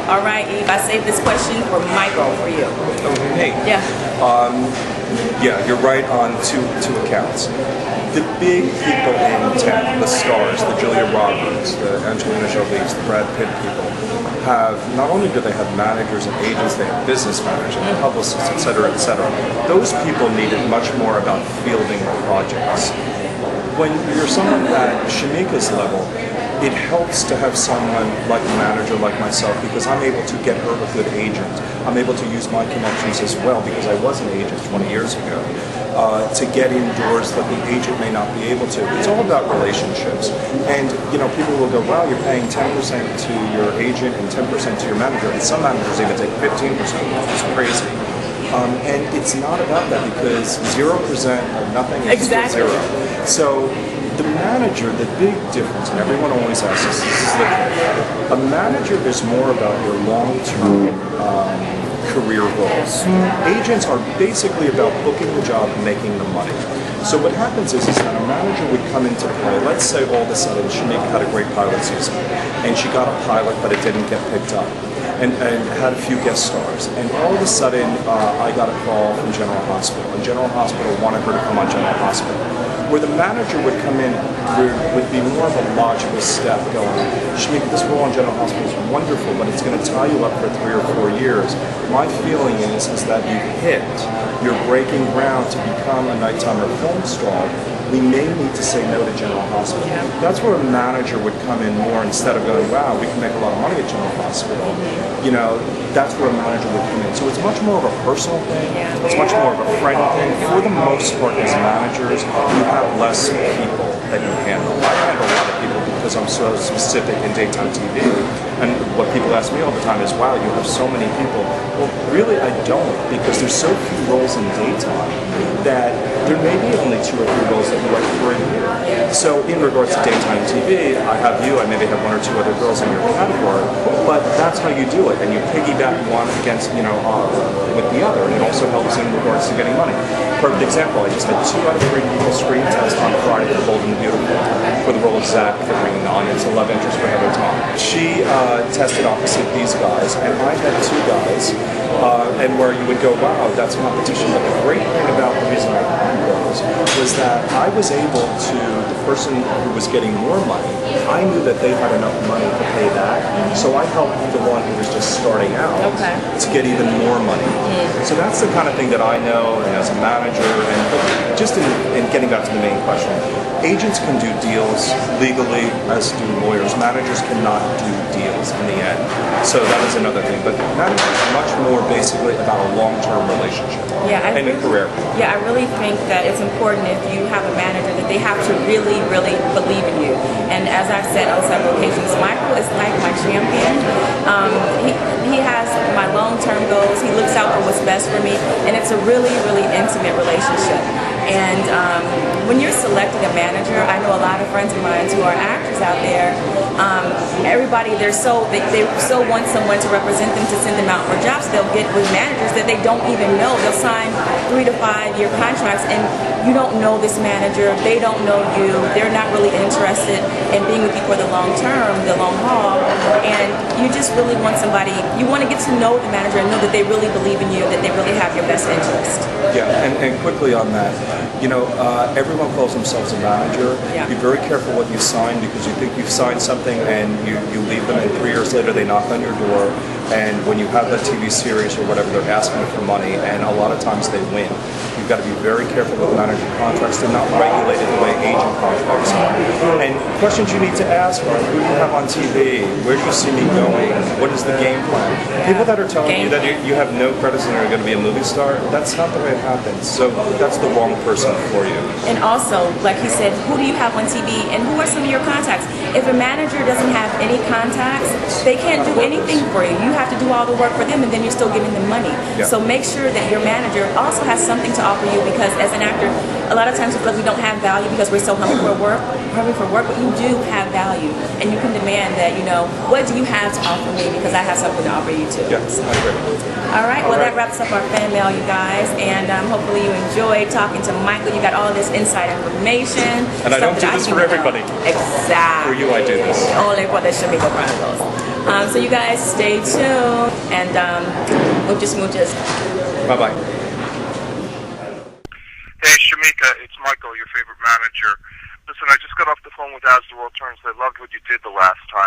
All right, Eve, I saved this question for Michael for you. Hey. Yeah. Yeah, you're right on two accounts. The big people in tech, the stars, the Julia Roberts, the Angelina Jolies, the Brad Pitt people, have, not only do they have managers and agents, they have business managers and publicists, et cetera, et cetera. Those people needed much more about fielding projects. When you're someone at Shamika's level, it helps to have someone like a manager like myself, because I'm able to get her a good agent. I'm able to use my connections as well, because I was an agent 20 years ago, to get indoors that the agent may not be able to. It's all about relationships. And people will go, wow, you're paying 10% to your agent and 10% to your manager. And some managers even take 15%, which is crazy. And it's not about that, because 0% of nothing is exactly. zero. So the manager, the big difference, and everyone always asks this is the thing. A manager is more about your long-term career goals. Agents are basically about booking the job and making the money. So what happens is that a manager would come into play. Let's say all of a sudden Shamika had a great pilot season, and she got a pilot, but it didn't get picked up. And had a few guest stars. And all of a sudden, I got a call from General Hospital. And General Hospital wanted her to come on General Hospital. Where the manager would come in would be more of a logical step going, Shamika, this role on General Hospital is wonderful, but it's going to tie you up for 3 or 4 years. My feeling is that you're breaking ground to become a nighttime or film star. We may need to say no to General Hospital. Yeah. That's where a manager would come in more, instead of going, wow, we can make a lot of money at General Hospital. That's where a manager would come in. So it's much more of a personal thing. Yeah. It's much more of a friend thing. For the most part, as managers, you have less people that you handle. I handle a lot of people because I'm so specific in daytime TV. And what people ask me all the time is, wow, you have so many people. Well, really, I don't, because there's so few roles in daytime that there may be only 2 or 3 roles that you write for a year. So in regards to daytime TV, I have you, I maybe have 1 or 2 other girls in your category, but that's how you do it, and you piggyback one against, with the other, and it also helps in regards to getting money. Perfect example, I just had 2 out of 3 people screen test on Friday for Bold and the Beautiful, for the role of Zach for Ring on It's a Love Interest for Heather Tom. She tested opposite these guys, and I had 2 guys, and where you would go, wow, that's competition. But the great thing about the reason I had those was that I was able to, the person who was getting more money, I knew that they had enough money to pay that, so I helped the one who was just starting out to get even more money. So that's the kind of thing that I know, and as a manager, and just in getting back to the main question, agents can do deals legally, as do lawyers. Managers cannot do deals in the end. So that is another thing. But managers is much more basically about a long-term relationship and a career. Yeah, I really think that it's important, if you have a manager, that they have to really, really believe in you. And as I've said on several occasions, Michael is like my champion. He has my long-term goals. He looks out for what's best for me. And it's a really, really intimate relationship. And when you're selecting a manager, I know a lot of friends of mine who are actors out there, everybody, they so want someone to represent them, to send them out for jobs. They'll get with managers that they don't even know. They'll sign 3 to 5 year contracts, and you don't know this manager, they don't know you, they're not really interested in being with you for the long term, the long haul, and you just really want somebody, you want to get to know the manager and know that they really believe in you, that they really have your best interest. Yeah, and quickly on that, everyone calls themselves a manager. Yeah. Be very careful what you sign, because you think you've signed something and you leave them, and 3 years later they knock on your door, and when you have that TV series or whatever, they're asking for money, and a lot of times they win. You've got to be very careful with manager contracts. They're not regulated the way agent contracts are. And questions you need to ask are, who do you have on TV? Where do you see me going? What is the game plan? People that are telling you that you have no credits and are going to be a movie star, that's not the way it happens. So that's the wrong person for you. And also, like he said, who do you have on TV, and who are some of your contacts? If a manager doesn't have any contacts, they can't do anything for you. You have to do all the work for them, and then you're still giving them money. Yeah. So make sure that your manager also has something to offer you, because as an actor, a lot of times we feel like we don't have value because we're so hungry for work, but you do have value, and you can demand that, what do you have to offer me, because I have something to offer you too. Yes, I agree. All right, well, that wraps up our fan mail, you guys, and hopefully you enjoyed talking to Michael. You got all of this inside information. And I don't do this for everybody. Exactly. For you, I do this. Only for the Shamika Chronicles. So you guys stay tuned, and muchas, muchas. Bye-bye. Hey, Shamika, it's Michael, your favorite manager. Listen, I just got off the phone with As the World Turns. I loved what you did the last time.